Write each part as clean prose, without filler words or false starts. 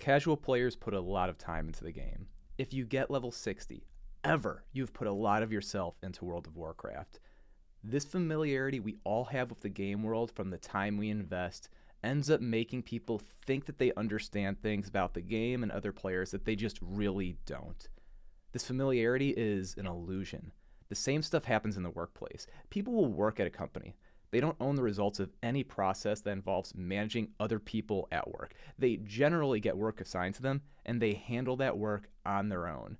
Casual players put a lot of time into the game. If you get level 60, you've put a lot of yourself into World of Warcraft. This familiarity we all have with the game world from the time we invest ends up making people think that they understand things about the game and other players that they just really don't. This familiarity is an illusion. The same stuff happens in the workplace. People will work at a company. They don't own the results of any process that involves managing other people at work. They generally get work assigned to them, and they handle that work on their own.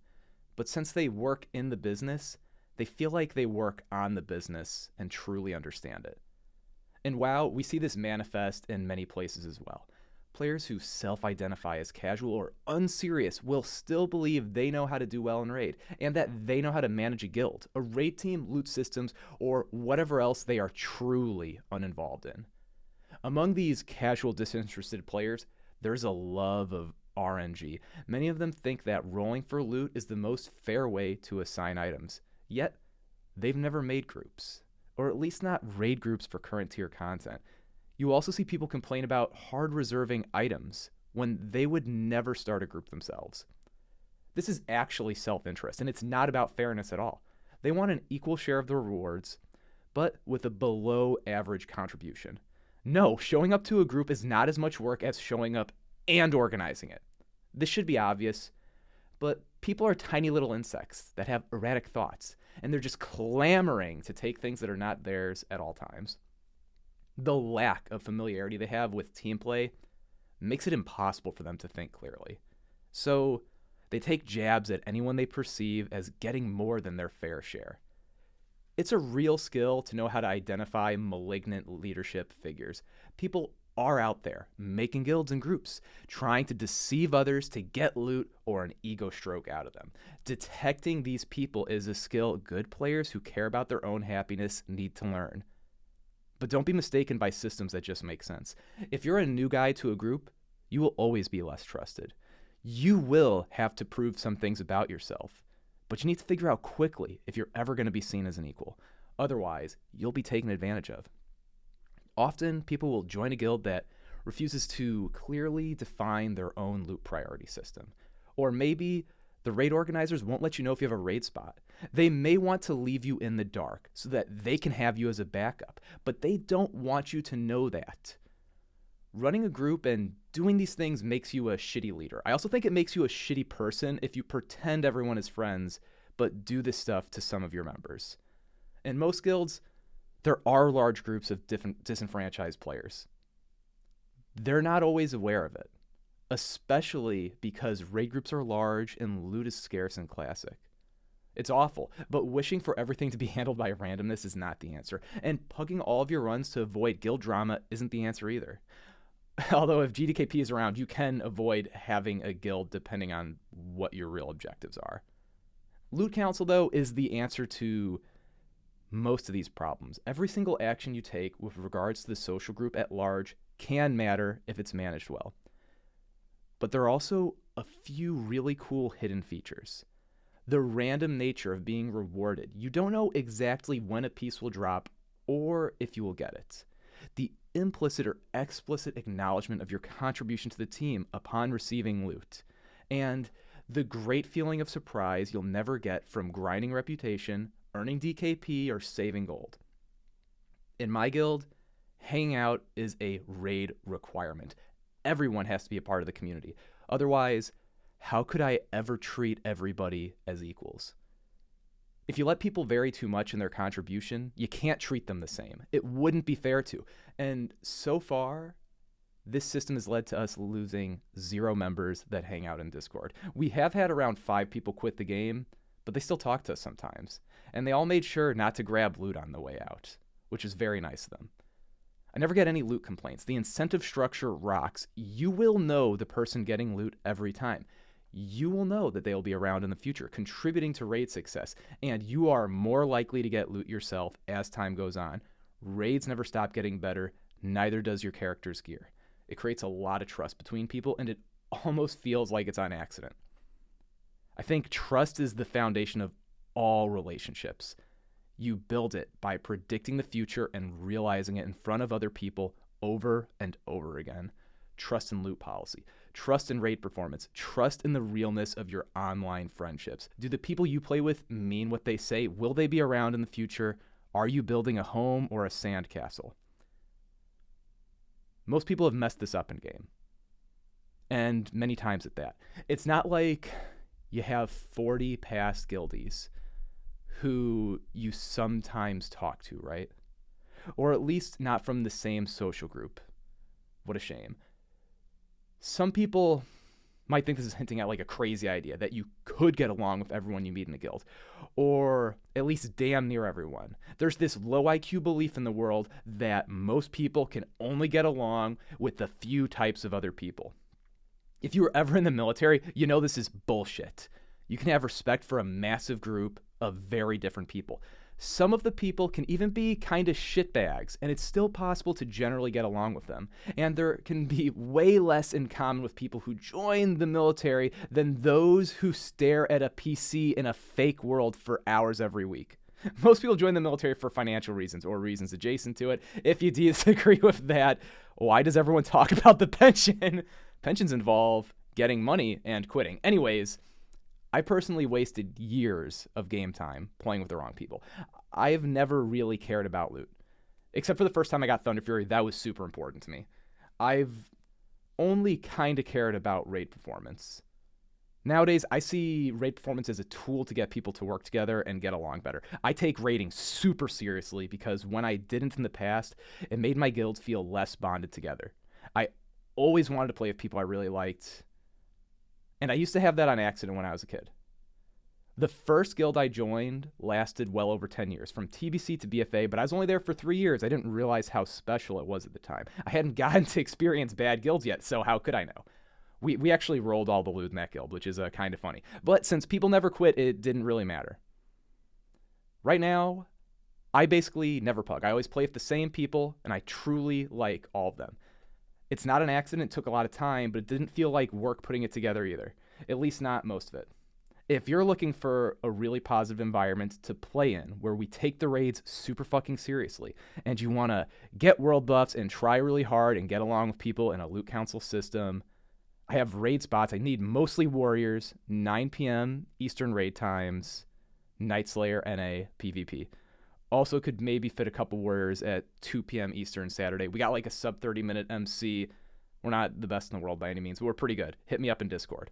But since they work in the business, they feel like they work on the business and truly understand it. In WoW, we see this manifest in many places as well. Players who self-identify as casual or unserious will still believe they know how to do well in raid, and that they know how to manage a guild, a raid team, loot systems, or whatever else they are truly uninvolved in. Among these casual, disinterested players, there's a love of RNG. Many of them think that rolling for loot is the most fair way to assign items, yet they've never made groups, or at least not raid groups for current tier content. You also see people complain about hard reserving items when they would never start a group themselves. This is actually self-interest, and it's not about fairness at all. They want an equal share of the rewards, but with a below average contribution. No, showing up to a group is not as much work as showing up and organizing it. This should be obvious, but people are tiny little insects that have erratic thoughts, and they're just clamoring to take things that are not theirs at all times. The lack of familiarity they have with team play makes it impossible for them to think clearly. So they take jabs at anyone they perceive as getting more than their fair share. It's a real skill to know how to identify malignant leadership figures. People are out there making guilds and groups, trying to deceive others to get loot or an ego stroke out of them. Detecting these people is a skill good players who care about their own happiness need to learn. But don't be mistaken by systems that just make sense. If you're a new guy to a group, you will always be less trusted. You will have to prove some things about yourself, but you need to figure out quickly if you're ever going to be seen as an equal. Otherwise, you'll be taken advantage of. Often, people will join a guild that refuses to clearly define their own loot priority system. Or maybe the raid organizers won't let you know if you have a raid spot. They may want to leave you in the dark so that they can have you as a backup, but they don't want you to know that. Running a group and doing these things makes you a shitty leader. I also think it makes you a shitty person if you pretend everyone is friends, but do this stuff to some of your members. In most guilds, there are large groups of different disenfranchised players. They're not always aware of it, especially because raid groups are large and loot is scarce and classic. It's awful, but wishing for everything to be handled by randomness is not the answer, and pugging all of your runs to avoid guild drama isn't the answer either. Although if GDKP is around, you can avoid having a guild depending on what your real objectives are. Loot Council, though, is the answer to most of these problems. Every single action you take with regards to the social group at large can matter if it's managed well. But there are also a few really cool hidden features. The random nature of being rewarded. You don't know exactly when a piece will drop or if you will get it. The implicit or explicit acknowledgement of your contribution to the team upon receiving loot. And the great feeling of surprise you'll never get from grinding reputation, earning DKP, or saving gold. In my guild, hanging out is a raid requirement. Everyone has to be a part of the community. Otherwise, how could I ever treat everybody as equals? If you let people vary too much in their contribution, you can't treat them the same. It wouldn't be fair to. And so far, this system has led to us losing 0 members that hang out in Discord. We have had around 5 people quit the game, but they still talk to us sometimes. And they all made sure not to grab loot on the way out, which is very nice of them. I never get any loot complaints. The incentive structure rocks. You will know the person getting loot every time. You will know that they'll be around in the future, contributing to raid success, and you are more likely to get loot yourself as time goes on. Raids never stop getting better, neither does your character's gear. It creates a lot of trust between people, and it almost feels like it's on accident. I think trust is the foundation of all relationships. You build it by predicting the future and realizing it in front of other people over and over again. Trust and loot policy. Trust in raid performance. Trust in the realness of your online friendships. Do the people you play with mean what they say? Will they be around in the future? Are you building a home or a sandcastle? Most people have messed this up in game, and many times at that. It's not like you have 40 past guildies who you sometimes talk to, right? Or at least not from the same social group. What a shame. Some people might think this is hinting at like a crazy idea that you could get along with everyone you meet in the guild, or at least damn near everyone. There's this low IQ belief in the world that most people can only get along with the few types of other people. If you were ever in the military, you know this is bullshit. You can have respect for a massive group of very different people. Some of the people can even be kind of shitbags, and it's still possible to generally get along with them. And there can be way less in common with people who join the military than those who stare at a PC in a fake world for hours every week. Most people join the military for financial reasons or reasons adjacent to it. If you disagree with that, why does everyone talk about the pension? Pensions involve getting money and quitting. Anyways, I personally wasted years of game time playing with the wrong people. I've never really cared about loot. Except for the first time I got Thunder Fury, that was super important to me. I've only kind of cared about raid performance. Nowadays, I see raid performance as a tool to get people to work together and get along better. I take raiding super seriously because when I didn't in the past, it made my guild feel less bonded together. I always wanted to play with people I really liked, and I used to have that on accident when I was a kid. The first guild I joined lasted well over 10 years, from TBC to BFA, but I was only there for 3 years. I didn't realize how special it was at the time. I hadn't gotten to experience bad guilds yet, so how could I know? We actually rolled all the loot in that guild, which is kind of funny. But since people never quit, it didn't really matter. Right now, I basically never pug. I always play with the same people, and I truly like all of them. It's not an accident, it took a lot of time, but it didn't feel like work putting it together either. At least not most of it. If you're looking for a really positive environment to play in, where we take the raids super fucking seriously, and you want to get world buffs and try really hard and get along with people in a loot council system, I have raid spots. I need mostly warriors, 9 p.m. Eastern raid times, Night Slayer, NA, PvP. Also could maybe fit a couple warriors at 2 p.m. Eastern Saturday. We got like a sub 30-minute MC. We're not the best in the world by any means, but we're pretty good. Hit me up in Discord.